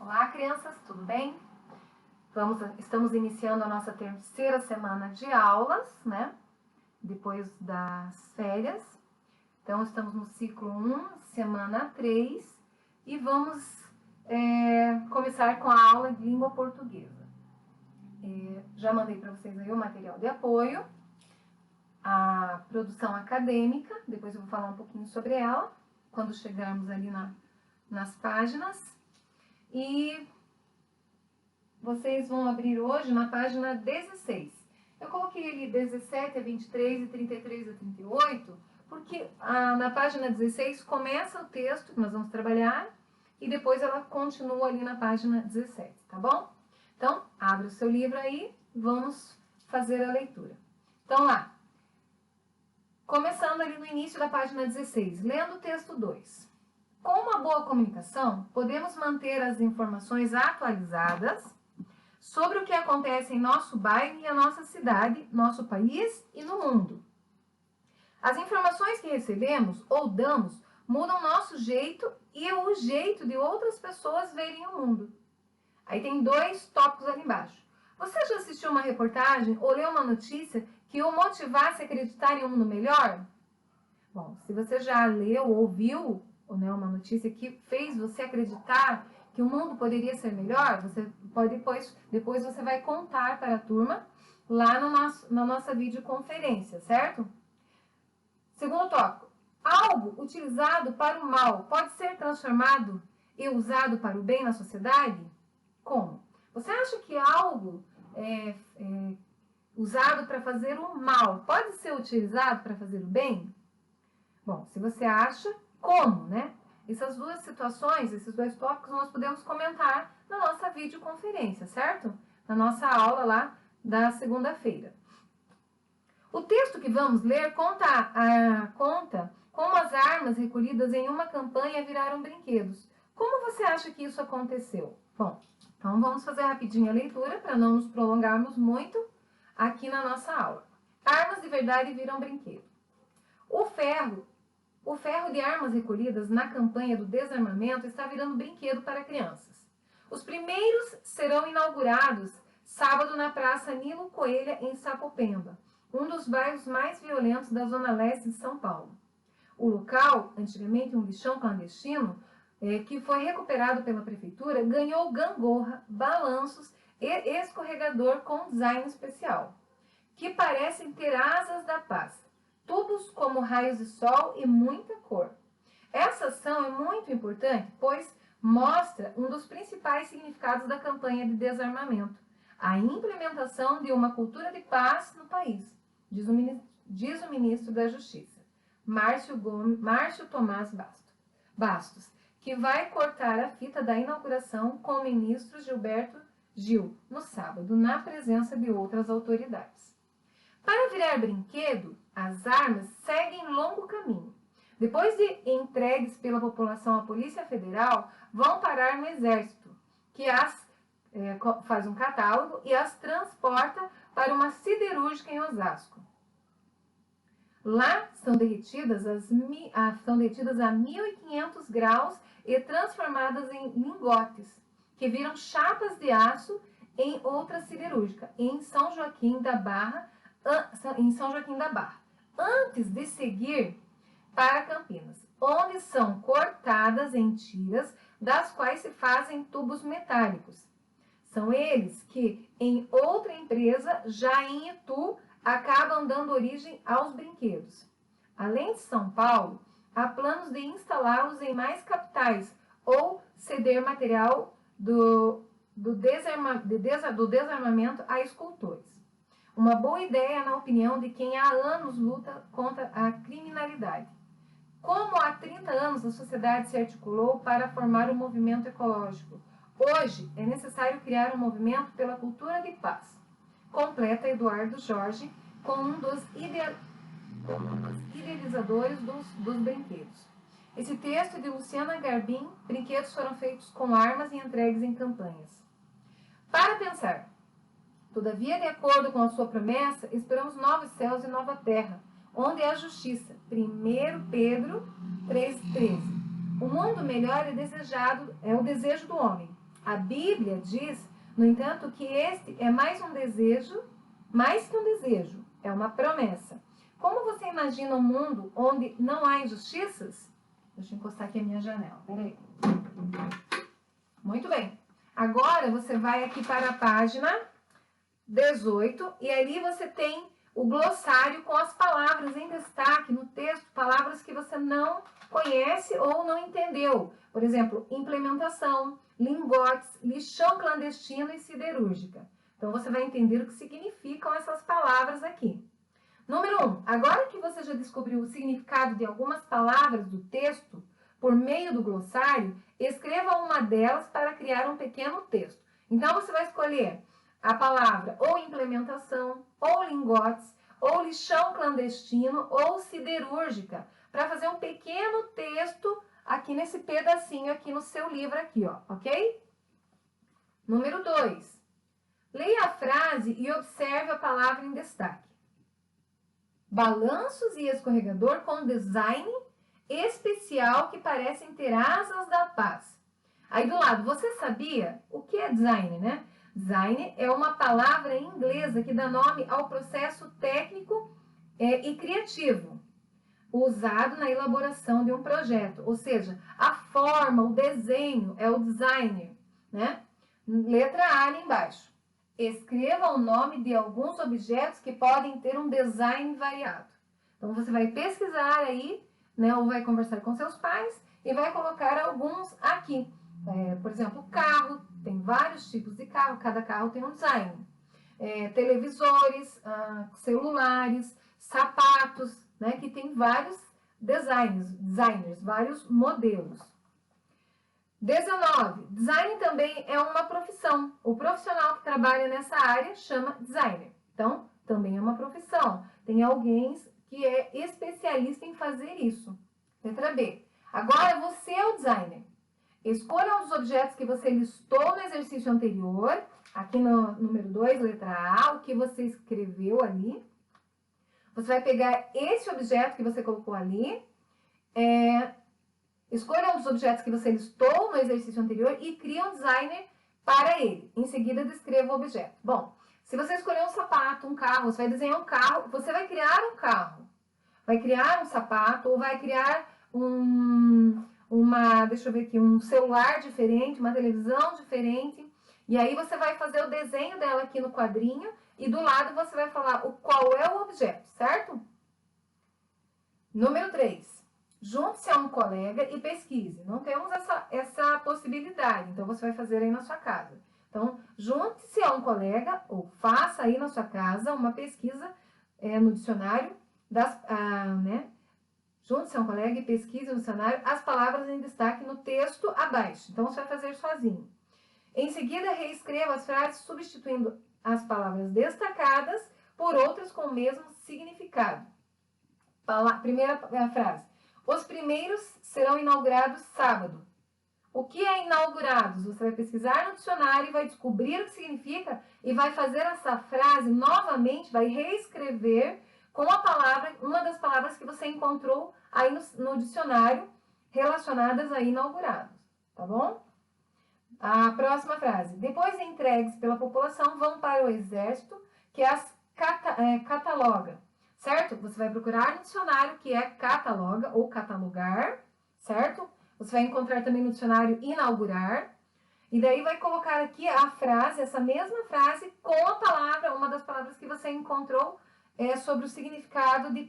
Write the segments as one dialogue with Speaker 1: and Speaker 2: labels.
Speaker 1: Olá, crianças, tudo bem? Estamos iniciando a nossa terceira semana de aulas, né? Depois das férias. Então, estamos no ciclo 1, semana 3, e vamos começar com a aula de língua portuguesa. Já mandei para vocês aí o material de apoio, a produção acadêmica, depois eu vou falar um pouquinho sobre ela, quando chegarmos ali nas páginas. E vocês vão abrir hoje na página 16. Eu coloquei ali 17 a 23 e 33 a 38, porque na página 16 começa o texto que nós vamos trabalhar e depois ela continua ali na página 17, tá bom? Então, abre o seu livro aí, vamos fazer a leitura. Então, lá, começando ali no início da página 16, lendo o texto 2. Com uma boa comunicação, podemos manter as informações atualizadas sobre o que acontece em nosso bairro e a nossa cidade, nosso país e no mundo. As informações que recebemos ou damos mudam nosso jeito e o jeito de outras pessoas verem o mundo. Aí tem dois tópicos ali embaixo. Você já assistiu uma reportagem ou leu uma notícia que o motivasse a acreditar em um mundo melhor? Bom, se você já leu ou ouviu uma notícia que fez você acreditar que o mundo poderia ser melhor, você pode depois você vai contar para a turma lá na nossa videoconferência, certo? Segundo tópico, algo utilizado para o mal pode ser transformado e usado para o bem na sociedade? Como? Você acha que algo usado para fazer o mal pode ser utilizado para fazer o bem? Bom, se você acha, como, né? Essas duas situações, esses dois tópicos, nós podemos comentar na nossa videoconferência, certo? Na nossa aula lá da segunda-feira. O texto que vamos ler conta como as armas recolhidas em uma campanha viraram brinquedos. Como você acha que isso aconteceu? Bom, então vamos fazer rapidinho a leitura para não nos prolongarmos muito aqui na nossa aula. Armas de verdade viram brinquedo. O ferro de armas recolhidas na campanha do desarmamento está virando brinquedo para crianças. Os primeiros serão inaugurados sábado na Praça Nilo Coelho, em Sapopemba, um dos bairros mais violentos da Zona Leste de São Paulo. O local, antigamente um lixão clandestino, que foi recuperado pela prefeitura, ganhou gangorra, balanços e escorregador com design especial, que parecem ter asas da paz. Tubos como raios de sol e muita cor. Essa ação é muito importante, pois mostra um dos principais significados da campanha de desarmamento, a implementação de uma cultura de paz no país, diz o ministro da Justiça, Márcio Tomás Bastos, que vai cortar a fita da inauguração com o ministro Gilberto Gil, no sábado, na presença de outras autoridades. Para virar brinquedo, as armas seguem longo caminho. Depois de entregues pela população à Polícia Federal, vão parar no Exército, que faz um catálogo e as transporta para uma siderúrgica em Osasco. Lá são derretidas a 1.500 graus e transformadas em lingotes, que viram chapas de aço em outra siderúrgica, em São Joaquim da Barra, antes de seguir para Campinas, onde são cortadas em tiras, das quais se fazem tubos metálicos. São eles que, em outra empresa, já em Itu, acabam dando origem aos brinquedos. Além de São Paulo, há planos de instalá-los em mais capitais ou ceder material do desarmamento a escultores. Uma boa ideia, na opinião de quem há anos luta contra a criminalidade. Como há 30 anos a sociedade se articulou para formar um movimento ecológico, hoje é necessário criar um movimento pela cultura de paz. Completa Eduardo Jorge, com um dos idealizadores dos brinquedos. Esse texto é de Luciana Garbim. Brinquedos foram feitos com armas e entregues em campanhas. Para pensar. Todavia, de acordo com a sua promessa, esperamos novos céus e nova terra, onde há justiça. 1 Pedro 3,13. O mundo melhor é o desejo do homem. A Bíblia diz, no entanto, que este é mais que um desejo, é uma promessa. Como você imagina um mundo onde não há injustiças? Deixa eu encostar aqui a minha janela, peraí. Muito bem. Agora você vai aqui para a página 18 e ali você tem o glossário com as palavras em destaque no texto, palavras que você não conhece ou não entendeu. Por exemplo, implementação, lingotes, lixão clandestino e siderúrgica. Então, você vai entender o que significam essas palavras aqui. Número 1. Agora que você já descobriu o significado de algumas palavras do texto, por meio do glossário, escreva uma delas para criar um pequeno texto. Então, você vai escolher a palavra ou implementação, ou lingotes, ou lixão clandestino, ou siderúrgica, para fazer um pequeno texto aqui nesse pedacinho aqui no seu livro aqui, ó, ok? Número 2. Leia a frase e observe a palavra em destaque. Balanços e escorregador com design especial que parecem ter asas da paz. Aí do lado, você sabia o que é design, né? Design é uma palavra inglesa que dá nome ao processo técnico e criativo usado na elaboração de um projeto. Ou seja, a forma, o desenho é o designer, né? Letra A ali embaixo. Escreva o nome de alguns objetos que podem ter um design variado. Então, você vai pesquisar aí, né, ou vai conversar com seus pais e vai colocar alguns aqui. Por exemplo, carro, tem vários tipos de carro, cada carro tem um design. Televisores, celulares, sapatos, né, que tem vários designers, vários modelos. 19. Design também é uma profissão. O profissional que trabalha nessa área chama designer. Então, também é uma profissão. Tem alguém que é especialista em fazer isso. Letra B. Agora, você é o designer. Escolha um dos objetos que você listou no exercício anterior. Aqui no número 2, letra A, o que você escreveu ali. Você vai pegar esse objeto que você colocou ali. Escolha um dos objetos que você listou no exercício anterior e cria um designer para ele. Em seguida, descreva o objeto. Bom, se você escolher um sapato, um carro, você vai desenhar um carro, você vai criar um carro. Vai criar um sapato ou vai criar deixa eu ver aqui, um celular diferente, uma televisão diferente. E aí você vai fazer o desenho dela aqui no quadrinho e do lado você vai falar qual é o objeto, certo? Número 3. Junte-se a um colega e pesquise. Não temos essa possibilidade, então você vai fazer aí na sua casa. Então, junte-se a um colega ou faça aí na sua casa uma pesquisa no dicionário, Junte-se a um colega e pesquise no dicionário as palavras em destaque no texto abaixo. Então, você vai fazer sozinho. Em seguida, reescreva as frases substituindo as palavras destacadas por outras com o mesmo significado. Primeira frase. Os primeiros serão inaugurados sábado. O que é inaugurados? Você vai pesquisar no dicionário e vai descobrir o que significa e vai fazer essa frase novamente, vai reescrever com uma das palavras que você encontrou aí no dicionário relacionadas a inaugurados, tá bom? A próxima frase. Depois de entregues pela população, vão para o exército, que as cataloga. Certo? Você vai procurar no dicionário que é cataloga ou catalogar, certo? Você vai encontrar também no dicionário inaugurar. E daí vai colocar aqui a frase, essa mesma frase, com a palavra, uma das palavras que você encontrou sobre o significado de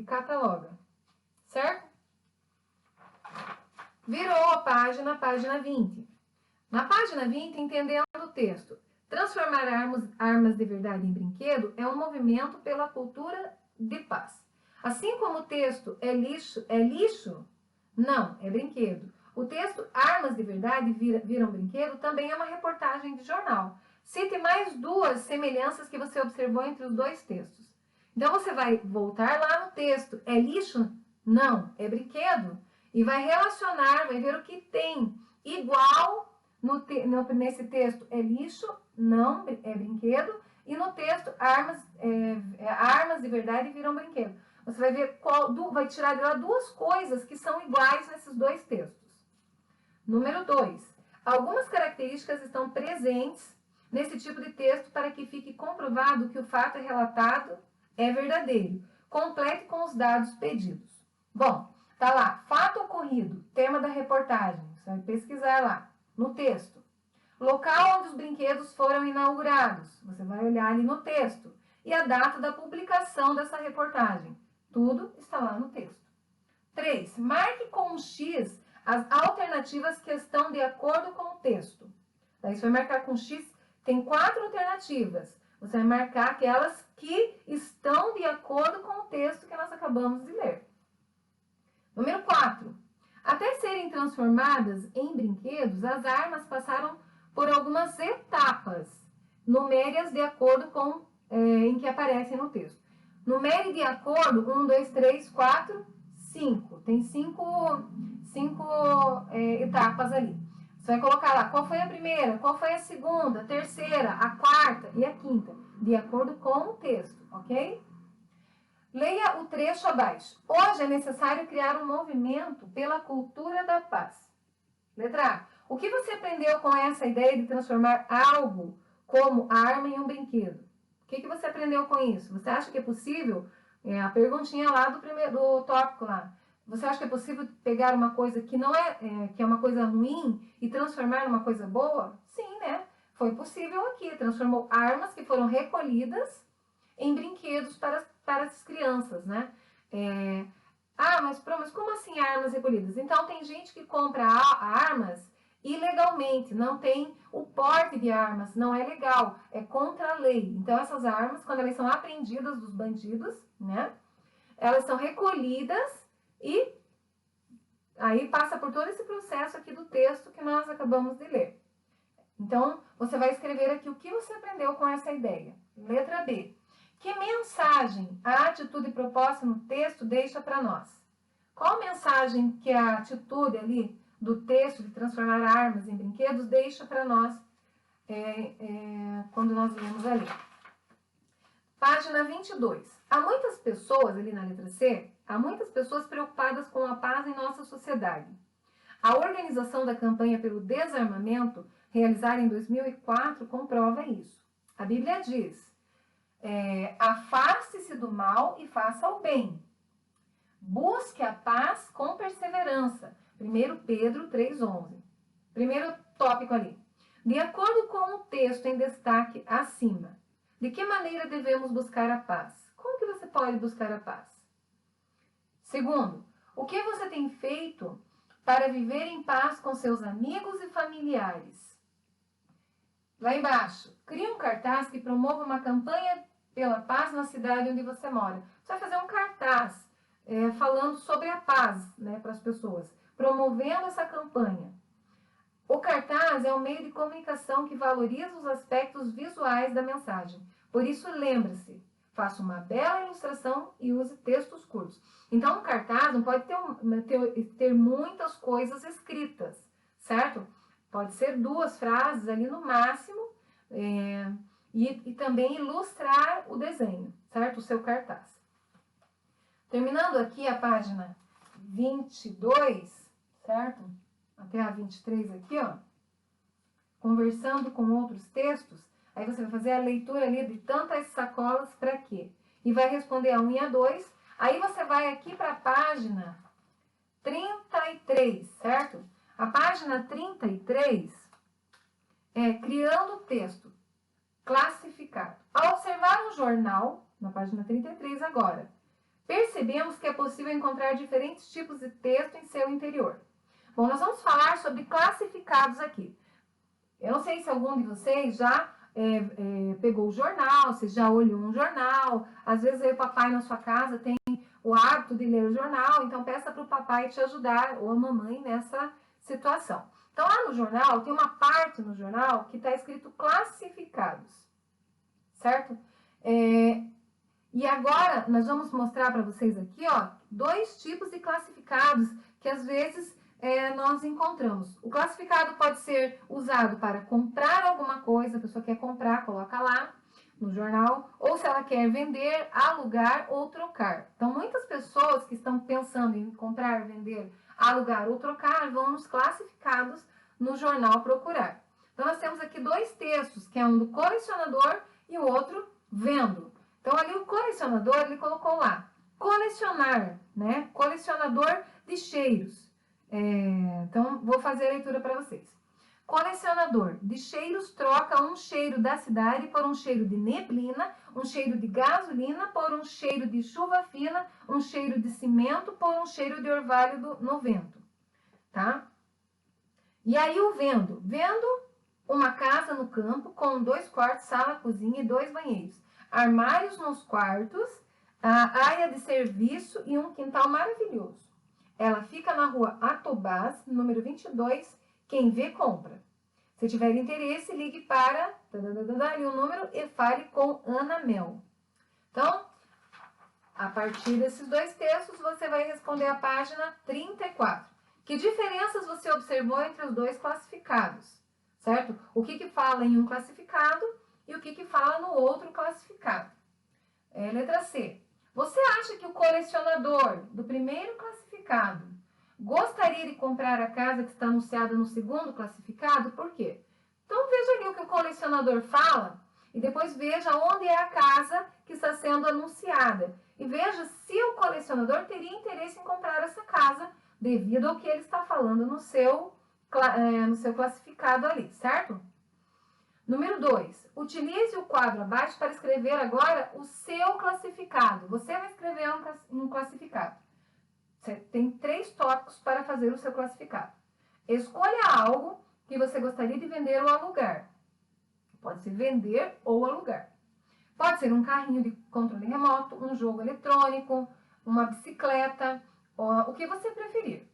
Speaker 1: cataloga. Certo? Virou a página 20. Na página 20, entendendo o texto. Transformar armas de verdade em brinquedo é um movimento pela cultura de paz. Assim como o texto é lixo? Não, é brinquedo. O texto Armas de Verdade viram brinquedo também é uma reportagem de jornal. Cite mais duas semelhanças que você observou entre os dois textos. Então, você vai voltar lá no texto. É lixo? Não, é brinquedo. E vai relacionar, vai ver o que tem igual nesse texto. É lixo? Não, é brinquedo. E no texto, armas de verdade viram brinquedo. Você vai ver vai tirar de lá duas coisas que são iguais nesses dois textos. Número 2. Algumas características estão presentes nesse tipo de texto para que fique comprovado que o fato relatado é verdadeiro. Complete com os dados pedidos. Bom, tá lá, fato ocorrido, tema da reportagem. Você vai pesquisar lá, no texto. Local onde os brinquedos foram inaugurados. Você vai olhar ali no texto. E a data da publicação dessa reportagem. Tudo está lá no texto. 3. Marque com um X as alternativas que estão de acordo com o texto. Daí você vai marcar com X, tem 4 alternativas. Você vai marcar aquelas que estão de acordo com o texto que nós acabamos de ler. Número 4. Até serem transformadas em brinquedos, as armas passaram por algumas etapas. Numere-as de acordo com em que aparecem no texto. Numere de acordo 1, 2, 3, 4, 5. Tem 5 etapas ali. Você vai colocar lá qual foi a primeira, qual foi a segunda, a terceira, a quarta e a quinta, de acordo com o texto, ok? Leia o trecho abaixo. Hoje é necessário criar um movimento pela cultura da paz. Letra A. O que você aprendeu com essa ideia de transformar algo como arma em um brinquedo? O que você aprendeu com isso? Você acha que é possível? A perguntinha lá do tópico lá. Você acha que é possível pegar uma coisa que não que é uma coisa ruim e transformar numa coisa boa? Sim, né? Foi possível aqui. Transformou armas que foram recolhidas em brinquedos para as crianças, né? Mas como assim armas recolhidas? Então, tem gente que compra armas ilegalmente, não tem o porte de armas, não é legal, é contra a lei. Então, essas armas, quando elas são apreendidas dos bandidos, né? Elas são recolhidas e aí passa por todo esse processo aqui do texto que nós acabamos de ler. Então, você vai escrever aqui o que você aprendeu com essa ideia. Letra B. Que mensagem a atitude proposta no texto deixa para nós? Qual mensagem que a atitude ali do texto de transformar armas em brinquedos deixa para nós quando nós lemos ali? Página 22. Há muitas pessoas, ali na letra C, há muitas pessoas preocupadas com a paz em nossa sociedade. A organização da campanha pelo desarmamento, realizada em 2004, comprova isso. A Bíblia diz: afaste-se do mal e faça o bem. Busque a paz com perseverança. 1 Pedro 3,11. Primeiro tópico ali. De acordo com o texto em destaque acima, de que maneira devemos buscar a paz? Como que você pode buscar a paz? Segundo, o que você tem feito para viver em paz com seus amigos e familiares? Lá embaixo, crie um cartaz que promova uma campanha pela paz na cidade onde você mora. Você vai fazer um cartaz falando sobre a paz, né, para as pessoas, promovendo essa campanha. O cartaz é um meio de comunicação que valoriza os aspectos visuais da mensagem. Por isso, lembre-se, faça uma bela ilustração e use textos curtos. Então, um cartaz não pode ter muitas coisas escritas, certo? Pode ser 2 frases ali no máximo e também ilustrar o desenho, certo? O seu cartaz. Terminando aqui a página 22, certo? Até a 23 aqui, ó. Conversando com outros textos, aí você vai fazer a leitura ali de tantas sacolas para quê? E vai responder a 1 e a 2. Aí você vai aqui para a página 33, certo? A página 33 é criando o texto classificado. Ao observar um jornal, na página 33 agora, percebemos que é possível encontrar diferentes tipos de texto em seu interior. Bom, nós vamos falar sobre classificados aqui. Eu não sei se algum de vocês já pegou o jornal, se já olhou um jornal. Às vezes aí o papai na sua casa tem o hábito de ler o jornal, então peça para o papai te ajudar ou a mamãe nessa situação. Então lá no jornal, tem uma parte no jornal que está escrito classificados, certo? E agora nós vamos mostrar para vocês aqui, ó, 2 tipos de classificados que às vezes nós encontramos. O classificado pode ser usado para comprar alguma coisa, a pessoa quer comprar, coloca lá no jornal, ou se ela quer vender, alugar ou trocar. Então, muitas pessoas que estão pensando em comprar, vender, alugar ou trocar vão nos classificados no jornal procurar. Então, nós temos aqui dois textos, que é um do colecionador e o outro vendo. Então, ali o colecionador, ele colocou lá, colecionar, né? Colecionador de cheiros. Então, vou fazer a leitura para vocês. Colecionador de cheiros troca um cheiro da cidade por um cheiro de neblina, um cheiro de gasolina por um cheiro de chuva fina, um cheiro de cimento por um cheiro de orvalho no vento, tá? E aí o vendo. Vendo uma casa no campo com 2 quartos, sala, cozinha e 2 banheiros. Armários nos quartos, a área de serviço e um quintal maravilhoso. Ela fica na rua Atobás, número 22, quem vê, compra. Se tiver interesse, ligue para ali o número e fale com Ana Mel. Então, a partir desses dois textos, você vai responder a página 34. Que diferenças você observou entre os dois classificados? Certo? O que fala em um classificado e o que fala no outro classificado. Letra C. Você acha que o colecionador do primeiro classificado gostaria de comprar a casa que está anunciada no segundo classificado? Por quê? Então, veja ali o que o colecionador fala e depois veja onde é a casa que está sendo anunciada. E veja se o colecionador teria interesse em comprar essa casa devido ao que ele está falando no seu classificado ali, certo? Número 2. Utilize o quadro abaixo para escrever agora o seu classificado. Você vai escrever um classificado. Você tem 3 tópicos para fazer o seu classificado. Escolha algo que você gostaria de vender ou alugar. Pode ser vender ou alugar. Pode ser um carrinho de controle remoto, um jogo eletrônico, uma bicicleta, o que você preferir.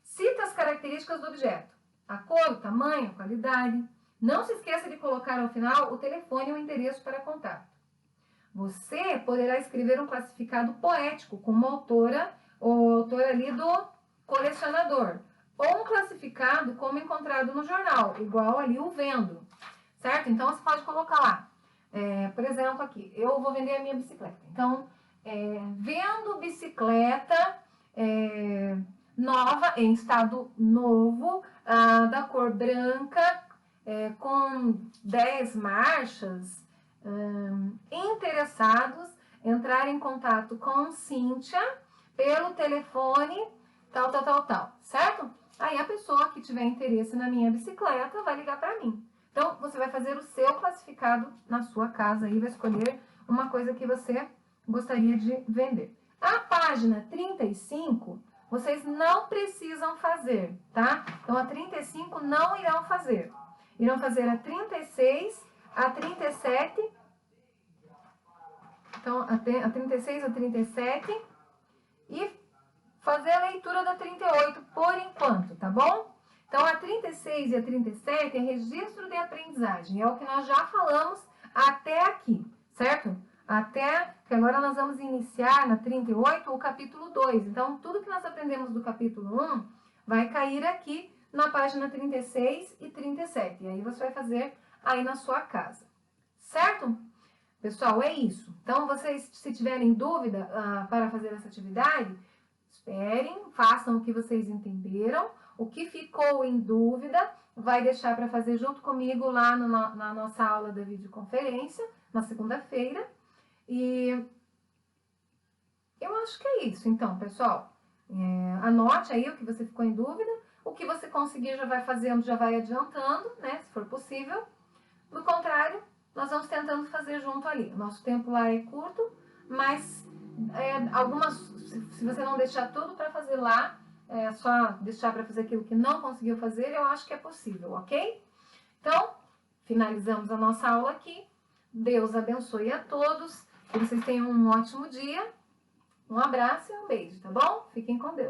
Speaker 1: Cita as características do objeto. A cor, o tamanho, a qualidade. Não se esqueça de colocar ao final o telefone e o endereço para contato. Você poderá escrever um classificado poético com uma autora ou autor ali do colecionador. Ou um classificado como encontrado no jornal, igual ali o vendo. Certo? Então, você pode colocar lá. Por exemplo, aqui, eu vou vender a minha bicicleta. Então, vendo bicicleta nova, em estado novo, da cor branca, com 10 marchas, interessados, entrar em contato com Cíntia pelo telefone tal, certo? Aí a pessoa que tiver interesse na minha bicicleta vai ligar para mim. Então, você vai fazer o seu classificado na sua casa e vai escolher uma coisa que você gostaria de vender. A página 35, vocês não precisam fazer, tá? Então, a 35 não irão fazer. Irão fazer a 36, a 37, então, a 36, a 37 e fazer a leitura da 38 por enquanto, tá bom? Então, a 36 e a 37 é registro de aprendizagem, é o que nós já falamos até aqui, certo? Até que agora nós vamos iniciar na 38 o capítulo 2. Então, tudo que nós aprendemos do capítulo 1 vai cair aqui na página 36 e 37. E aí você vai fazer aí na sua casa, certo? Pessoal, é isso. Então, vocês, se tiverem dúvida para fazer essa atividade, esperem, façam o que vocês entenderam. O que ficou em dúvida, vai deixar para fazer junto comigo lá na nossa aula da videoconferência, na segunda-feira. E eu acho que é isso. Então, pessoal, anote aí o que você ficou em dúvida. O que você conseguir já vai fazendo, já vai adiantando, né, se for possível. Do contrário, nós vamos tentando fazer junto ali. O nosso tempo lá é curto, mas se você não deixar tudo para fazer lá, só deixar para fazer aquilo que não conseguiu fazer, eu acho que é possível, ok? Então, finalizamos a nossa aula aqui. Deus abençoe a todos, que vocês tenham um ótimo dia. Um abraço e um beijo, tá bom? Fiquem com Deus.